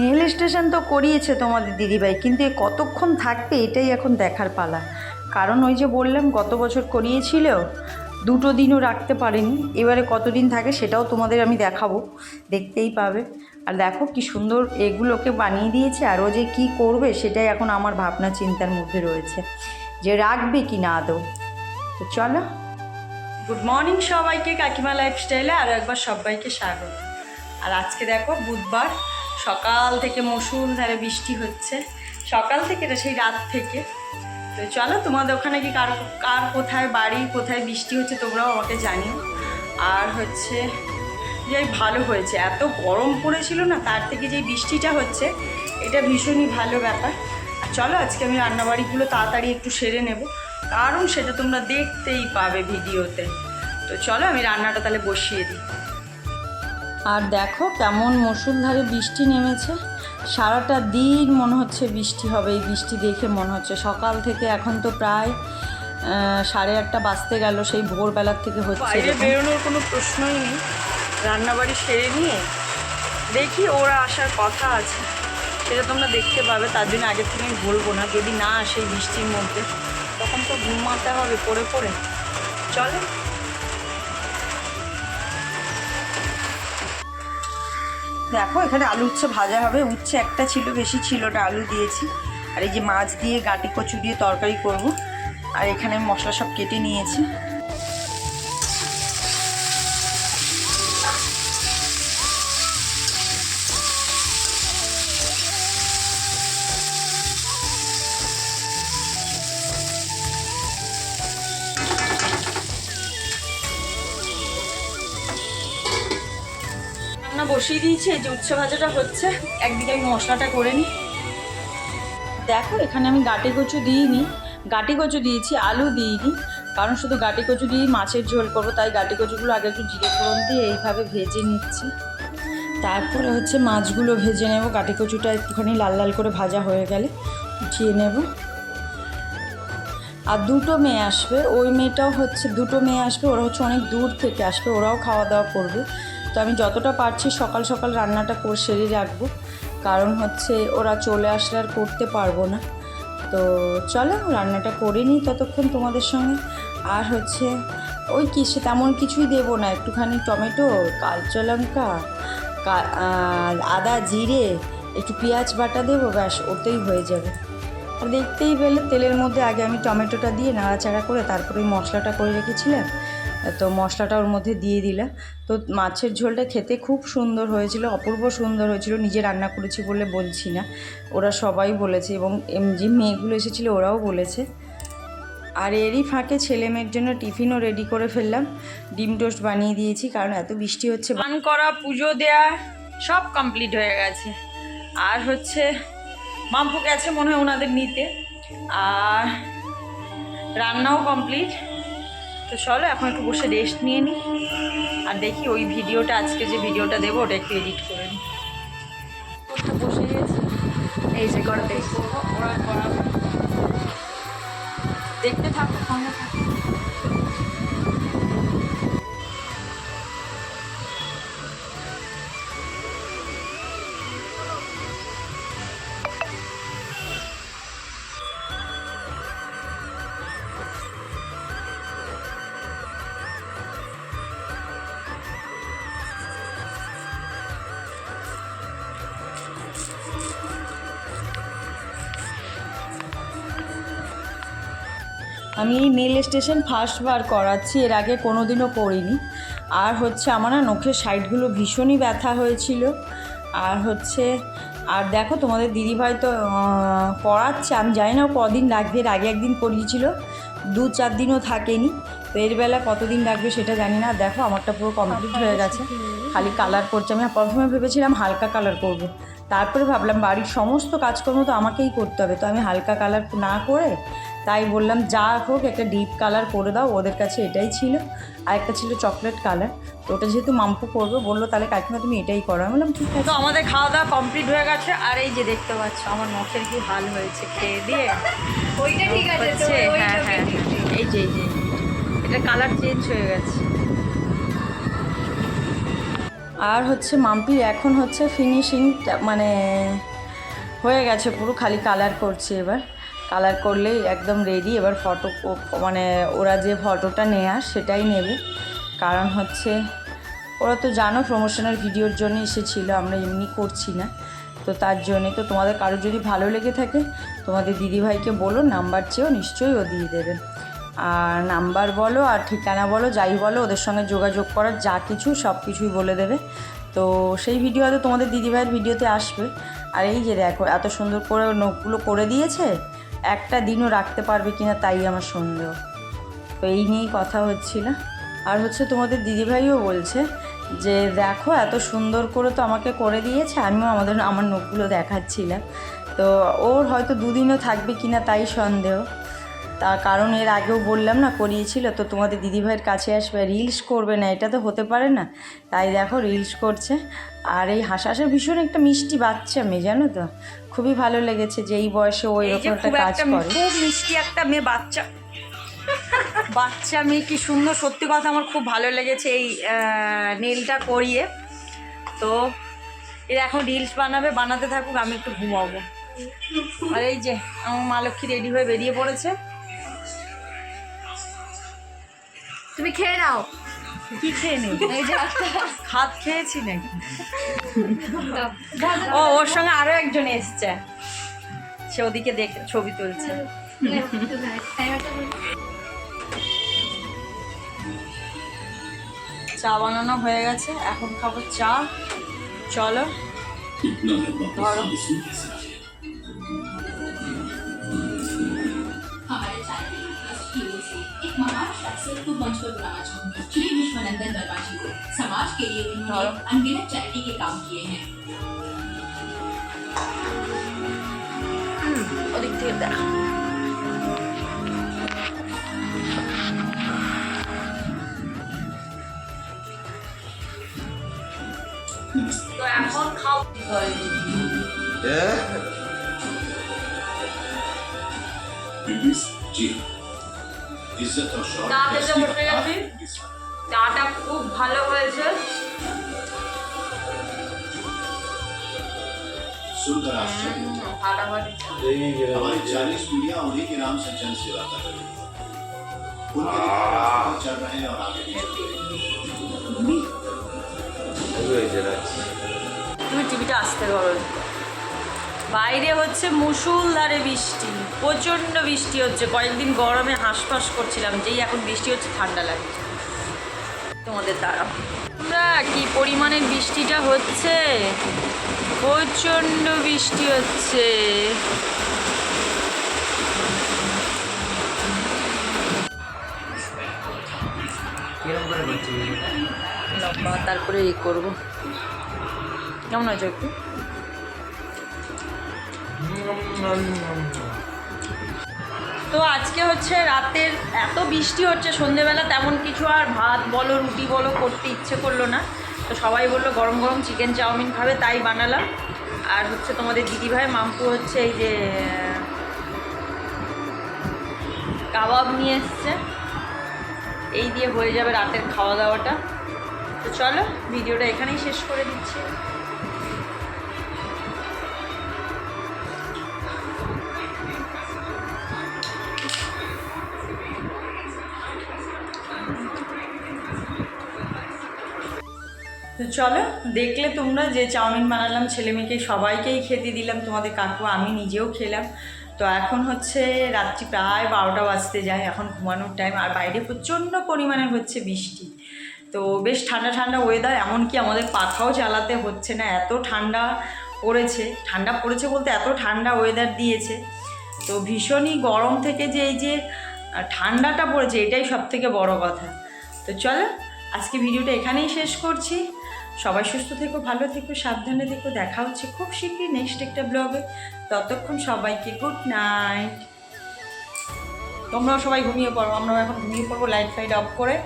Rail station তো করিয়েছে তোমাদের দিদিভাই, কিন্তু এ কতক্ষণ থাকবে এটাই এখন দেখার পালা। কারণ ওই যে বললাম গত বছর করিয়েছিল, 2 দিনও রাখতে পারেনি। এবারে কতদিন থাকে সেটাও তোমাদের আমি দেখাবো, দেখতেই পাবে। আর দেখো কি সুন্দর এগুলোকে বানিয়ে দিয়েছে। আর ও যে কী করবে সেটাই এখন আমার ভাবনা চিন্তার মধ্যে রয়েছে, যে রাখবে কি না আদৌ। তো চলো, গুড মর্নিং সবাইকে, কাকিমা লাইফস্টাইলে আরও একবার সবাইকে স্বাগত। আর আজকে দেখো বুধবার, সকাল থেকে মুষলধারে বৃষ্টি হচ্ছে। সকাল থেকে না, সেই রাত থেকে। তো চলো, তোমাদের ওখানে কি কার কোথায় বাড়ি, কোথায় বৃষ্টি হচ্ছে তোমরাও আমাকে জানিও। আর হচ্ছে যে ভালো হয়েছে, এত গরম পড়েছিল না, তার থেকে যে বৃষ্টিটা হচ্ছে এটা ভীষণই ভালো ব্যাপার। আর চলো আজকে আমি রান্নাবাড়িগুলো তাড়াতাড়ি একটু সেরে নেব, কারণ সেটা তোমরা দেখতেই পাবে ভিডিওতে। তো চলো আমি রান্নাটা তাহলে বসিয়ে দিই। আর দেখো কেমন মুষলধারে বৃষ্টি নেমেছে। সারাটা দিন মনে হচ্ছে বৃষ্টি হবে, এই বৃষ্টি দেখে মনে হচ্ছে। সকাল থেকে এখন তো প্রায় 8:30 বাজতে গেল, সেই ভোরবেলার থেকে হচ্ছে। বাইরে বেরোনোর কোনো প্রশ্নই নেই। রান্নাবাড়ি সেরে নিয়ে দেখি, ওরা আসার কথা আছে, সেটা তোমরা দেখতে পাবে। তার জন্য আগের থেকে আমি বলবো না, যদি না আসে এই বৃষ্টির মধ্যে তখন তো ঘুমাতে হবে পড়ে পড়ে। চলো, দেখো এখানে আলু উচ্ছে ভাজা হবে। উচ্ছে একটা ছিল, বেশি ছিল না, আলু দিয়েছি। আর এই যে মাছ দিয়ে গাঁটি কচু দিয়ে তরকারি করব। আর এখানে মশলা সব কেটে নিয়েছি। রান্না বসিয়ে দিয়েছি, এই যে উচ্ছে ভাজাটা হচ্ছে। একদিকে আমি মশলাটা করে নিই। দেখো এখানে আমি গাঁটি কচু দিইনি, গাঁটি কচু দিয়েছি, আলু দিইনি। কারণ শুধু গাঁটি কচু দিয়ে মাছের ঝোল করবো, তাই গাঁটি কচুগুলো আগে একটু জিরে ফোড়ন দিয়ে এইভাবে ভেজে নিচ্ছি। তারপরে হচ্ছে মাছগুলো ভেজে নেব। গাঁটি কচুটা একটুখানি লাল লাল করে ভাজা হয়ে গেলে উঠিয়ে নেব। আর 2 মেয়ে আসবে, ওই মেয়েটাও হচ্ছে 2 মেয়ে আসবে, ওরা হচ্ছে অনেক দূর থেকে আসবে, ওরাও খাওয়া দাওয়া করবে। তো আমি যতটা পারছি সকাল সকাল রান্নাটা করে সেরে রাখবো, কারণ হচ্ছে ওরা চলে আসলে আর করতে পারবো না। তো চলো রান্নাটা করে নিই ততক্ষণ তোমাদের সঙ্গে। আর হচ্ছে ওই তেমন কিছুই দেবো না, একটুখানি টমেটো, কাঁচা লঙ্কা, আদা জিরে, একটু পেঁয়াজ বাটা দেবো, ব্যাস ওতেই হয়ে যাবে। আর দেখতেই পেলে তেলের মধ্যে আগে আমি টমেটোটা দিয়ে নাড়াচাড়া করে তারপরে ওই মশলাটা করে রেখেছিলাম, তো মশলাটা ওর মধ্যে দিয়ে দিলাম। তো মাছের ঝোলটা খেতে খুব সুন্দর হয়েছিল, অপূর্ব সুন্দর হয়েছিল। নিজে রান্না করেছি বলে বলছি না, ওরা সবাই বলেছে, এবং যে মেয়েগুলো এসেছিলো ওরাও বলেছে। আর এরই ফাঁকে ছেলে মেয়ের জন্য টিফিনও রেডি করে ফেললাম, ডিম টোস্ট বানিয়ে দিয়েছি। কারণ এত বৃষ্টি হচ্ছে, স্নান করা, পুজো দেয়া সব কমপ্লিট হয়ে গেছে। আর হচ্ছে মাম্পু গেছে মনে হয় ওনাদের নিতে, আর রান্নাও কমপ্লিট। তো চলো এখন একটু বসে রেস্ট নিয়ে নিই। আর দেখি ওই ভিডিওটা, আজকে যে ভিডিওটা দেবো ওটা একটু এডিট করে নিই। বসে গেছি, এই যে করতে ওরা করা, দেখতে থাকো, সঙ্গে থাকো। আমি এই মেল স্টেশন ফার্স্টবার করাচ্ছি, এর আগে কোনো দিনও করিনি। আর হচ্ছে আমার না নখের সাইডগুলো ভীষণই ব্যথা হয়েছিল। আর হচ্ছে আর দেখো তোমাদের দিদিভাই তো করাচ্ছে, আমি জানি না কদিন লাগবে। এর আগে একদিন করিয়েছিল, 2-4 দিনও থাকেনি। তো এর বেলা কতদিন লাগবে সেটা জানি না। দেখো আমারটা পুরো কমপ্লিট হয়ে গেছে, খালি কালার করছে। আমি প্রথমে ভেবেছিলাম হালকা কালার করব, তারপরে ভাবলাম বাড়ির সমস্ত কাজকর্ম তো আমাকেই করতে হবে, তো আমি হালকা কালার না করে তাই বললাম যা হোক একটা ডিপ কালার করে দাও। ওদের কাছে এটাই ছিল, আর একটা ছিল চকলেট কালার। তো ওটা যেহেতু মাম্পু করবে বললো, তাহলে কাকিমা তুমি এটাই করো। আমি বললাম ঠিক আছে। তো আমাদের খাওয়া দাওয়া কমপ্লিট হয়ে গেছে। আর এই যে দেখতে পাচ্ছ আমার নখের কি হাল হয়েছে খেয়ে দিয়ে। ওইটা ঠিক আছে, হ্যাঁ হ্যাঁ, এই যে এটা কালার চেঞ্জ হয়ে গেছে। আর হচ্ছে মাম্পির এখন হচ্ছে ফিনিশিং মানে হয়ে গেছে পুরো, খালি কালার করছে। এবার কালার করলেই একদম রেডি। এবার ফটো মানে ওরা যে ফটোটা নেয়া সেটাই নেবে, কারণ হচ্ছে ওরা তো জানো প্রমোশনাল ভিডিওর জন্য এসেছিল, আমরা এমনি করছি না। তো তার জন্যে তো তোমাদের কারোর যদি ভালো লেগে থাকে তোমাদের দিদিভাইকে বলো, নাম্বার চেয়েও নিশ্চয়ই ও দিয়ে দেবে। আর নাম্বার বলো আর ঠিকানা বলো, যাই বলো, ওদের সঙ্গে যোগাযোগ করার যা কিছু সব কিছুই বলে দেবে। তো সেই ভিডিও হয়তো তোমাদের দিদিভাইয়ের ভিডিওতে আসবে। আর এই যে দেখো এত সুন্দর করে নখগুলো করে দিয়েছে, একটা দিনও রাখতে পারবে কিনা তাই আমার সন্দেহ। তো এই নিয়েই কথা হচ্ছিল। আর হচ্ছে তোমাদের দিদিভাইও বলছে যে দেখো এত সুন্দর করে তো আমাকে করে দিয়েছে, আমিও আমার নখগুলো দেখাচ্ছিলাম। তো ওর হয়তো দুদিনও থাকবে কিনা তাই সন্দেহ। তার কারণ এর আগেও বললাম না করিয়েছিল, তো তোমাদের দিদিভাইয়ের কাছে আসবে, রিলস করবে না, এটা তো হতে পারে না। তাই দেখো রিলস করছে। আর এই হাসাহাসা ভীষণ একটা মিষ্টি বাচ্চা মেয়ে, জানো তো, খুবই ভালো লেগেছে যে এই বয়সে ও এরকম একটা কাজ করে। খুব মিষ্টি একটা মেয়ে, বাচ্চা মেয়ে, কি সুন্দর, সত্যি কথা আমার খুব ভালো লেগেছে এই নেলটা করিয়ে। তো এরা এখন রিলস বানাতে থাকুক, আমি একটু ঘুমাবো। আর এই যে আমার মা লক্ষ্মী রেডি হয়ে বেরিয়ে পড়েছে। তুমি খেয়ে নাও। কি খেয়ে নেই? এই যে ভাত খেয়েছি নাকি? ও ওর সঙ্গে আরো একজন এসছে, সে ওদিকে দেখে ছবি তুলছে। চা বানানো হয়ে গেছে, এখন খাবো চা। চলো ধরো। एक महान शख्सियत को मंच पर बुलाना चाहूंगी। श्री विश्वनंदन वर्मा जी को। समाज के लिए उन्होंने अनगिनत चैरिटी के काम किए हैं। ওদিক থেকে দেখ। তো এখন খাও। जी इज्जत और शौहरत চা খেতে कैसी বসে গেছি, চাটা খুব ভালো হয়েছে। सुनकर आश्चर्य हमारी 40 पीढ़ियां उन्हीं के नाम से जन सेवा कर रही हैं। उनके रास्ते पर चल रहे हैं और आगे भी चल रहे हैं। তুমি টিভিটা আসতে করো। বাইরে হচ্ছে মুষলধারে বৃষ্টি, প্রচণ্ড বৃষ্টি হচ্ছে। কয়েকদিন গরমে হাঁসফাঁস করছিলাম, যেই এখন বৃষ্টি হচ্ছে ঠান্ডা লাগছে। তোমাদের দ্বারা আমরা কি পরিমাণে বৃষ্টিটা হচ্ছে, প্রচণ্ড বৃষ্টি হচ্ছে। লম্বা তারপরে এই করবো। কেমন হয়েছে একটু? তো আজকে হচ্ছে রাতের এত বৃষ্টি হচ্ছে, সন্ধেবেলা তেমন কিছু আর ভাত বলো রুটি বলো করতে ইচ্ছে করলো না। তো সবাই বললো গরম গরম চিকেন চাউমিন খাবে, তাই বানালাম। আর হচ্ছে তোমাদের দিদিভাই মাম্পু হচ্ছে এই যে কাবাব নিয়ে এসছে, এই দিয়ে হয়ে যাবে রাতের খাওয়া দাওয়াটা। তো চলো ভিডিওটা এখানেই শেষ করে দিচ্ছি। তো চলো, দেখলে তোমরা যে চাউমিন বানালাম, ছেলে মেয়েকে সবাইকেই খেতে দিলাম, তোমাদের কাকু আমি নিজেও খেলাম। তো এখন হচ্ছে রাত্রি প্রায় 12টা বাজতে যায়, এখন ঘুমানোর টাইম। আর বাইরে প্রচণ্ড পরিমাণে হচ্ছে বৃষ্টি। তো বেশ ঠান্ডা ঠান্ডা ওয়েদার, এমনকি আমাদের পাখাও চালাতে হচ্ছে না, এত ঠান্ডা পড়েছে। ঠান্ডা পড়েছে বলতে এত ঠান্ডা ওয়েদার দিয়েছে। তো ভীষণই গরম থেকে যে এই যে ঠান্ডাটা পড়েছে, এটাই সবথেকে বড় কথা। তো চলো আজকে ভিডিওটা এখানেই শেষ করছি। সবাই সুস্থ থেকো, ভালো থেকো, সাবধানে থেকো। দেখা হচ্ছে খুব শীঘ্রই নেক্সট একটা ব্লগে। ততক্ষণ সবাইকে গুড নাইট। তোমরাও সবাই ঘুমিয়ে পড়ো, আমরাও এখন ঘুমিয়ে পড়বো লাইট ফাইট অফ করে।